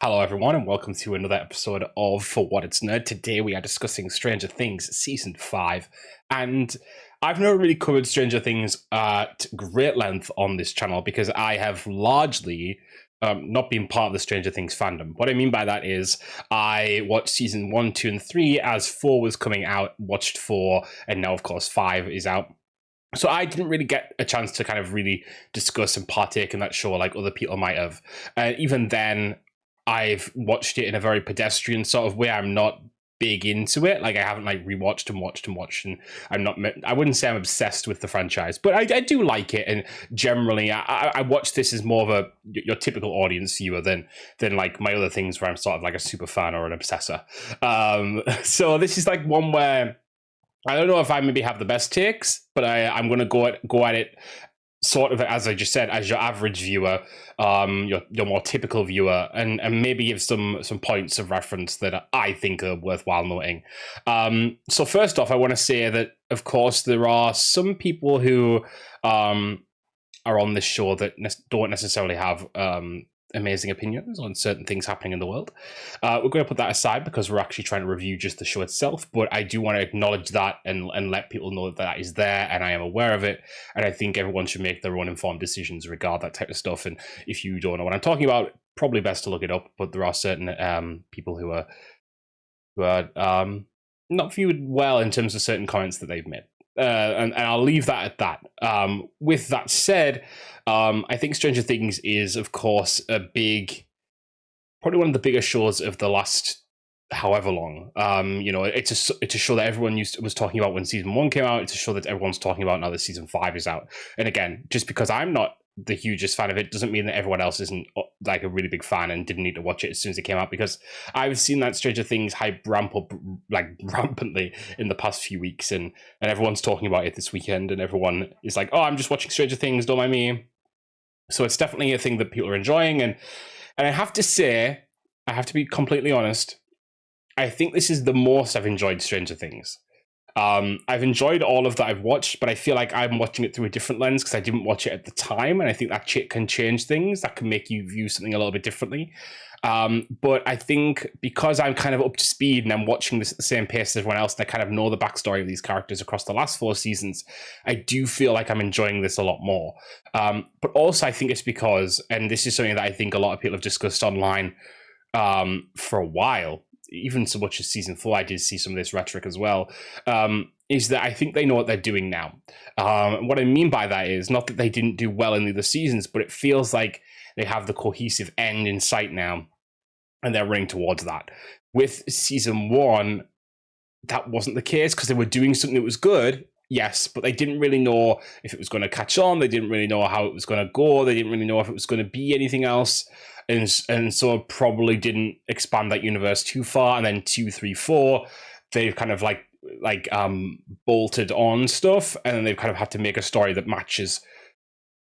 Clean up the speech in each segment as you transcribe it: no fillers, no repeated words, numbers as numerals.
Hello, everyone, and welcome to another episode of For What It's Nerd. Today, we are discussing Stranger Things Season 5. And I've never really covered Stranger Things at great length on this channel because I have largely not been part of the Stranger Things fandom. What I mean by that is I watched Season 1, 2, and 3 as 4 was coming out, watched 4, and now, of course, 5 is out. So I didn't really get a chance to kind of really discuss and partake in that show like other people might have. Even then, I've watched it in a very pedestrian sort of way. I'm not big into it. Like I haven't like rewatched and watched and watched, and I wouldn't say I'm obsessed with the franchise, but I do like it. And generally, I watch this as more of a your typical audience viewer than like my other things where I'm sort of like a super fan or an obsessor. So this is like one where I don't know if I maybe have the best takes, but I'm going to go at it sort of, as I just said, as your average viewer, your more typical viewer, and maybe give some points of reference that I think are worthwhile noting. So first off, I want to say that, of course, there are some people who are on this show that don't necessarily have amazing opinions on certain things happening in the world. We're going to put that aside because we're actually trying to review just the show itself, but I do want to acknowledge that and let people know that that is there, and I am aware of it, and I think everyone should make their own informed decisions regarding that type of stuff. And if you don't know what I'm talking about, probably best to look it up, but there are certain people who are not viewed well in terms of certain comments that they've made. And I'll leave that at that. With that said, I think Stranger Things is, of course, probably one of the biggest shows of the last however long. It's a show that everyone was talking about when season 1 came out. It's a show that everyone's talking about now that season 5 is out. And again, just because I'm not the hugest fan of it doesn't mean that everyone else isn't like a really big fan and didn't need to watch it as soon as it came out, because I've seen that Stranger Things hype ramp up like rampantly in the past few weeks, and everyone's talking about it this weekend, and everyone is like, oh, I'm just watching Stranger Things, don't mind me. So it's definitely a thing that people are enjoying, and I have to say, I have to be completely honest, I think this is the most I've enjoyed Stranger Things. I've enjoyed all of that I've watched, but I feel like I'm watching it through a different lens because I didn't watch it at the time, and I think that can change things. That can make you view something a little bit differently. But I think because I'm kind of up to speed and I'm watching this at the same pace as everyone else, and I kind of know the backstory of these characters across the last 4 seasons, I do feel like I'm enjoying this a lot more. But also I think it's because, and this is something that I think a lot of people have discussed online for a while, even so much as season 4, I did see some of this rhetoric as well, is that I think they know what they're doing now. What I mean by that is not that they didn't do well in the other seasons, but it feels like they have the cohesive end in sight now, and they're running towards that. With season 1, that wasn't the case because they were doing something that was good, yes, but they didn't really know if it was going to catch on. They didn't really know how it was going to go. They didn't really know if it was going to be anything else. And so probably didn't expand that universe too far. And then 2, 3, 4, they've kind of like bolted on stuff, and then they've kind of had to make a story that matches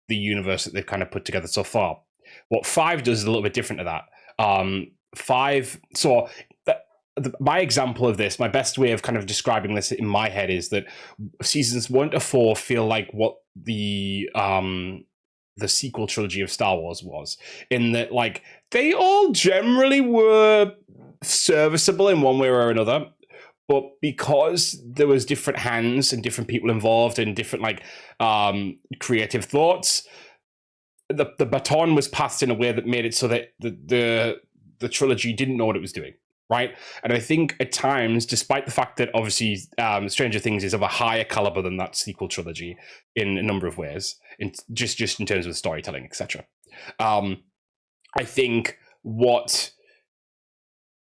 the universe that they've kind of put together so far. What 5 does is a little bit different to that. 5, so my example of this, my best way of kind of describing this in my head is that seasons 1 to 4 feel like what the sequel trilogy of Star Wars was, in that like they all generally were serviceable in one way or another, but because there was different hands and different people involved and different like creative thoughts, the baton was passed in a way that made it so that the trilogy didn't know what it was doing. Right. And I think at times, despite the fact that obviously Stranger Things is of a higher caliber than that sequel trilogy in a number of ways, just in terms of storytelling, etc. I think what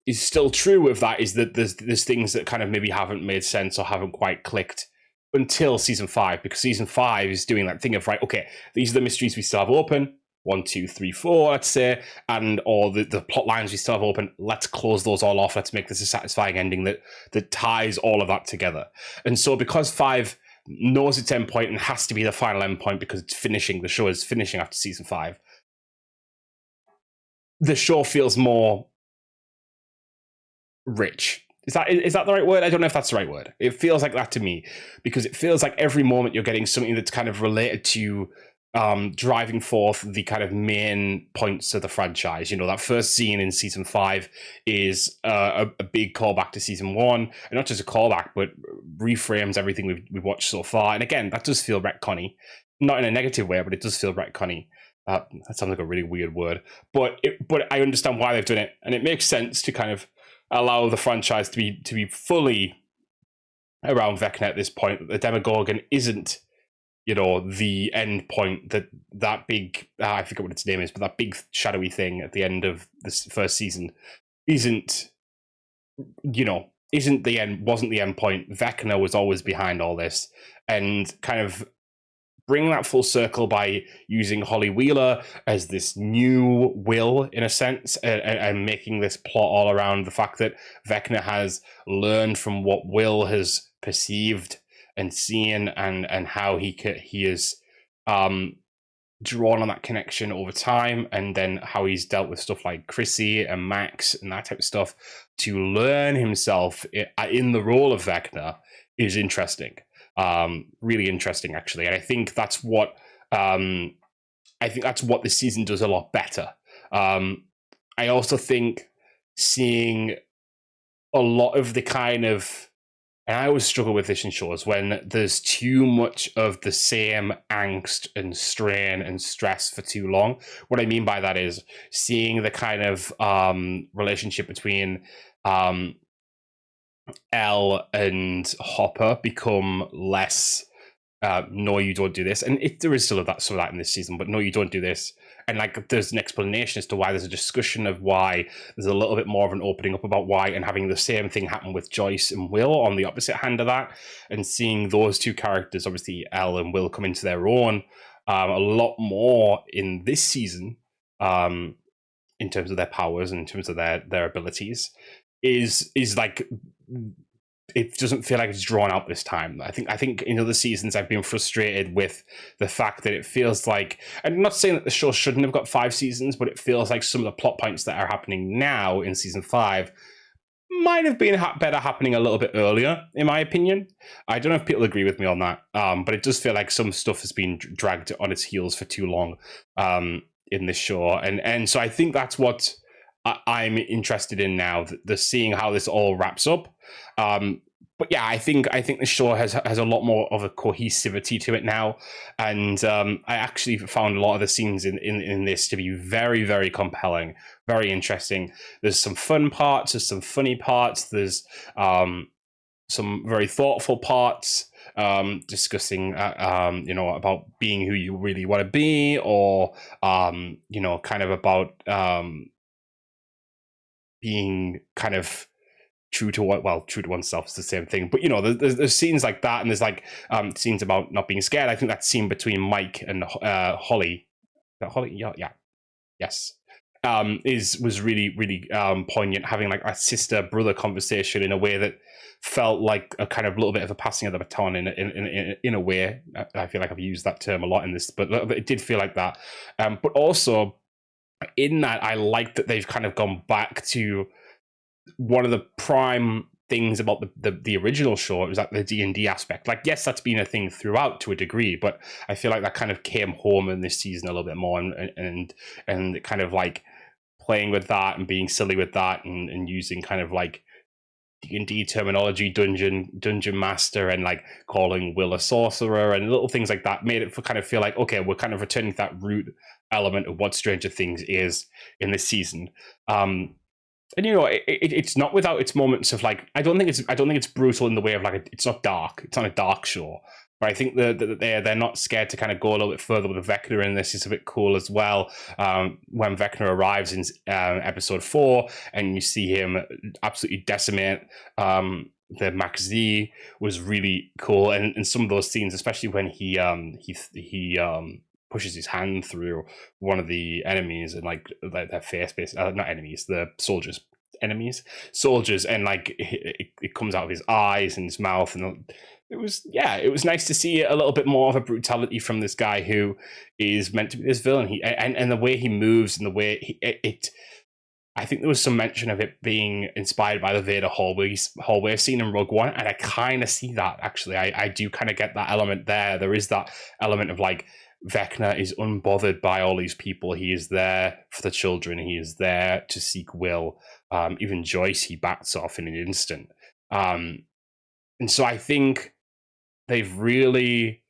is still true of that is that there's things that kind of maybe haven't made sense or haven't quite clicked until season 5, because season 5 is doing that thing of, right, okay, these are the mysteries we still have open. 1, 2, 3, 4, let's say, and or the plot lines we still have open. Let's close those all off. Let's make this a satisfying ending that ties all of that together. And so, because 5 knows its endpoint and has to be the final endpoint because it's finishing, the show is finishing after season 5. The show feels more rich. Is that the right word? I don't know if that's the right word. It feels like that to me because it feels like every moment you're getting something that's kind of related to driving forth the kind of main points of the franchise. You know, that first scene in season 5 is a big callback to season 1, and not just a callback, but reframes everything we've watched so far. And again, that does feel retconny, not in a negative way, but it does feel retconny. That sounds like a really weird word, but I understand why they've done it, and it makes sense to kind of allow the franchise to be fully around Vecna at this point. The Demogorgon isn't, you know, the end point, that big, I forget what its name is, but that big shadowy thing at the end of this first season isn't the end, wasn't the end point. Vecna was always behind all this, and kind of bring that full circle by using Holly Wheeler as this new Will, in a sense, and making this plot all around the fact that Vecna has learned from what Will has perceived and seen, and how he is drawn on that connection over time, and then how he's dealt with stuff like Chrissy and Max and that type of stuff to learn himself in the role of Vecna is interesting. Really interesting, actually. And I think that's what this season does a lot better. I also think seeing a lot of the kind of, and I always struggle with this in shows, when there's too much of the same angst and strain and stress for too long. What I mean by that is seeing the kind of relationship between Elle and Hopper become less no, you don't do this. And there is still some of that in this season, but no, you don't do this. And like, there's an explanation as to why, there's a discussion of why, there's a little bit more of an opening up about why, and having the same thing happen with Joyce and Will on the opposite hand of that, and seeing those two characters, obviously Elle and Will, come into their own a lot more in this season, in terms of their powers and in terms of their abilities, is like, it doesn't feel like it's drawn out this time. I think in other seasons I've been frustrated with the fact that it feels like, and I'm not saying that the show shouldn't have got 5 seasons, but it feels like some of the plot points that are happening now in season 5 might have been better happening a little bit earlier, in my opinion. I don't know if people agree with me on that, but it does feel like some stuff has been dragged on its heels for too long in this show, and so I think that's what I'm interested in now, the seeing how this all wraps up. But yeah, I think the show has a lot more of a cohesivity to it now, and I actually found a lot of the scenes in this to be very, very compelling, very interesting. There's some fun parts, there's some funny parts, there's some very thoughtful parts, discussing about being who you really want to be, or kind of about being kind of true to oneself is the same thing, but there's scenes like that, and there's like scenes about not being scared. I think that scene between Mike and Holly, yes, was really, really poignant, having like a sister brother conversation in a way that felt like a kind of little bit of a passing of the baton in a way. I feel like I've used that term a lot in this, but it did feel like that. But also in that, I like that they've kind of gone back to one of the prime things about the original show. It was like the D&D aspect. Like, yes, that's been a thing throughout to a degree, but I feel like that kind of came home in this season a little bit more, and kind of like playing with that and being silly with that, and using kind of like D&D terminology, dungeon master, and like calling Will a sorcerer, and little things like that made it kind of feel like, okay, we're kind of returning to that root element of what Stranger Things is in this season. And it's not without its moments of like, I don't think it's brutal in the way of like, it's not dark. It's not a dark show. But I think that they're not scared to kind of go a little bit further with Vecna in this. It's a bit cool as well. When Vecna arrives in episode 4, and you see him absolutely decimate the Max Z, was really cool. And some of those scenes, especially when he pushes his hand through one of the enemies, and like their face, not enemies, the soldiers, and like it comes out of his eyes and his mouth, and it was nice to see a little bit more of a brutality from this guy who is meant to be this villain. And the way he moves, and the way I think there was some mention of it being inspired by the Vader hallway scene in Rogue One, and I kind of see that, actually. I do kind of get that element there. There is that element of like Vecna is unbothered by all these people. He is there for the children. He is there to seek Will. Even Joyce, he backs off in an instant. And so I think they've really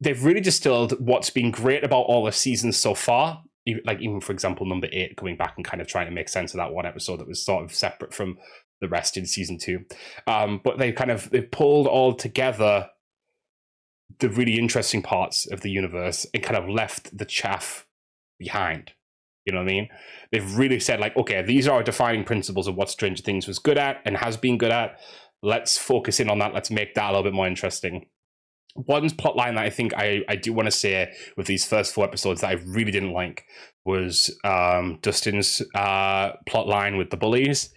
distilled what's been great about all the seasons so far. Even for example, number 8, going back and kind of trying to make sense of that one episode that was sort of separate from the rest in season 2. But they've pulled all together the really interesting parts of the universe and kind of left the chaff behind. You know what I mean? They've really said, like, okay, these are our defining principles of what Stranger Things was good at and has been good at. Let's focus in on that. Let's make that a little bit more interesting. One plotline that I think I do want to say with these first 4 episodes that I really didn't like was Dustin's plotline with the bullies.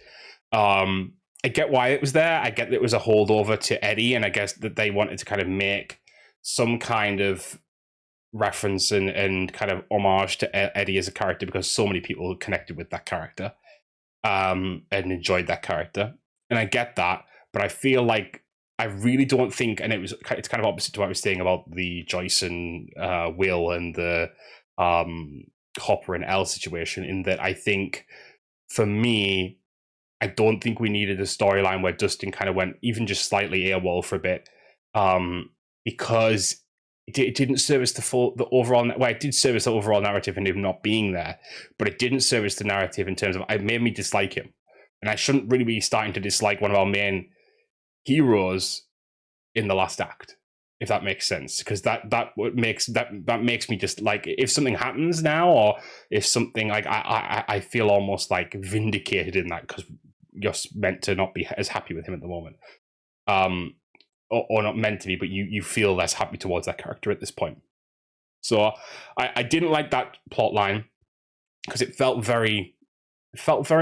I get why it was there. I get that it was a holdover to Eddie, and I guess that they wanted to kind of make some kind of reference and kind of homage to Eddie as a character because so many people connected with that character and enjoyed that character. And I get that, but I feel like I really don't think, and it's kind of opposite to what I was saying about the Joyce and Will and the Hopper and Elle situation, in that I think, for me, I don't think we needed a storyline where Dustin kind of went even just slightly AWOL for a bit, because it didn't service the overall. Well, it did service the overall narrative and him not being there, but it didn't service the narrative in terms of it made me dislike him, and I shouldn't really be starting to dislike one of our main heroes in the last act, if that makes sense, because that makes me just like, if something happens now, or if something like I feel almost like vindicated in that because you're meant to not be as happy with him at the moment, or not meant to be, but you feel less happy towards that character at this point. So I didn't like that plot line because it felt very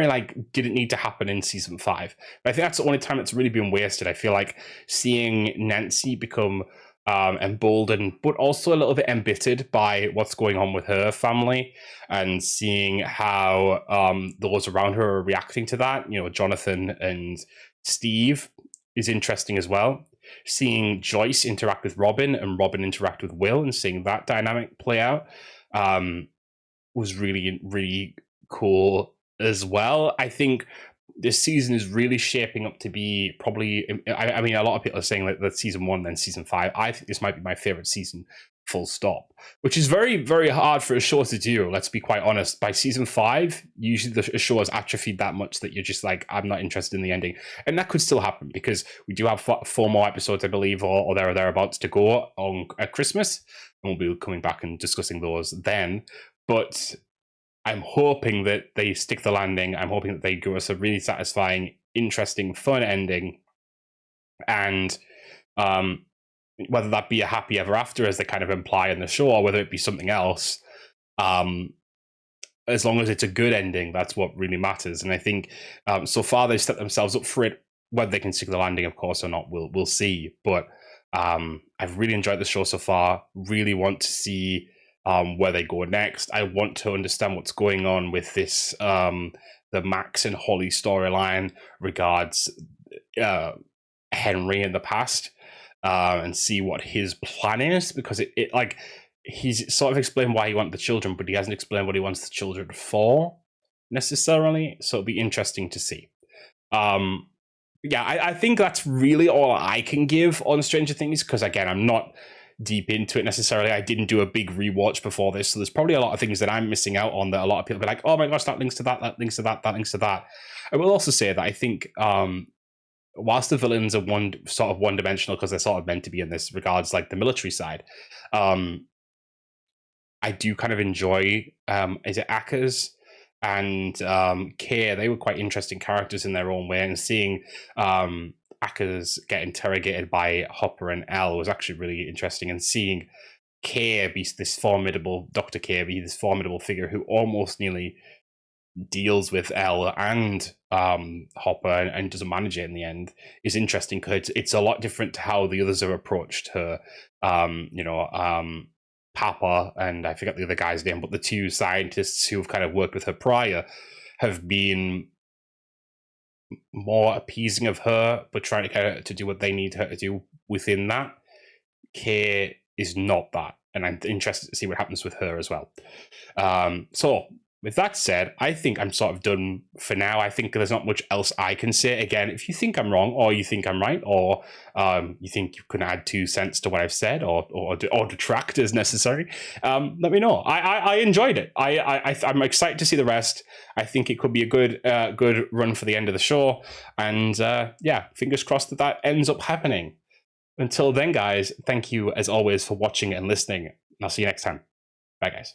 like didn't need to happen in season 5. But I think that's the only time it's really been wasted. I feel like seeing Nancy become emboldened, but also a little bit embittered by what's going on with her family, and seeing how those around her are reacting to that. You know, Jonathan and Steve is interesting as well. Seeing Joyce interact with Robin and Robin interact with Will and seeing that dynamic play out was really, really cool as well. I think this season is really shaping up to be probably, I mean, a lot of people are saying that season 1, then season 5. I think this might be my favorite season, full stop, which is very, very hard for a show to do. Let's be quite honest. By season 5, usually the show has atrophied that much that you're just like, I'm not interested in the ending. And that could still happen because we do have 4 more episodes, I believe, or there or thereabouts to go on at Christmas. And we'll be coming back and discussing those then. But I'm hoping that they stick the landing. I'm hoping that they give us a really satisfying, interesting, fun ending. And whether that be a happy ever after, as they kind of imply in the show, or whether it be something else, as long as it's a good ending, that's what really matters. And I think so far they've set themselves up for it. Whether they can stick the landing, of course, or not, we'll see. But I've really enjoyed the show so far. Really want to see where they go next. I want to understand what's going on with this, the Max and Holly storyline regards Henry in the past, and see what his plan is, because it like, he's sort of explained why he wants the children, but he hasn't explained what he wants the children for necessarily. So it'll be interesting to see. Yeah, I think that's really all I can give on Stranger Things, because again, I'm not deep into it necessarily. I didn't do a big rewatch before this, so there's probably a lot of things that I'm missing out on that a lot of people be like, oh my gosh, that links to that links to that links to that. I will also say that I think whilst the villains are one-dimensional because they're sort of meant to be in this regards, like the military side, I do kind of enjoy is it Akers and Kay. They were quite interesting characters in their own way, and seeing Akers get interrogated by Hopper and Elle was actually really interesting, and seeing Kay be this formidable, Dr. Kay be this formidable figure who almost nearly deals with Elle and Hopper and doesn't manage it in the end is interesting, because it's a lot different to how the others have approached her. Papa, and I forget the other guy's name, but the 2 scientists who have kind of worked with her prior have been more appeasing of her, but trying to do what they need her to do within that. Kay is not that. and I'm interested to see what happens with her as well. So with that said, I think I'm sort of done for now. I think there's not much else I can say. Again, if you think I'm wrong, or you think I'm right, or you think you can add 2 cents to what I've said, or detract as necessary, let me know. I enjoyed it. I'm excited to see the rest. I think it could be a good run for the end of the show, and yeah, fingers crossed that ends up happening. Until then, guys, thank you as always for watching and listening, and I'll see you next time. Bye, guys.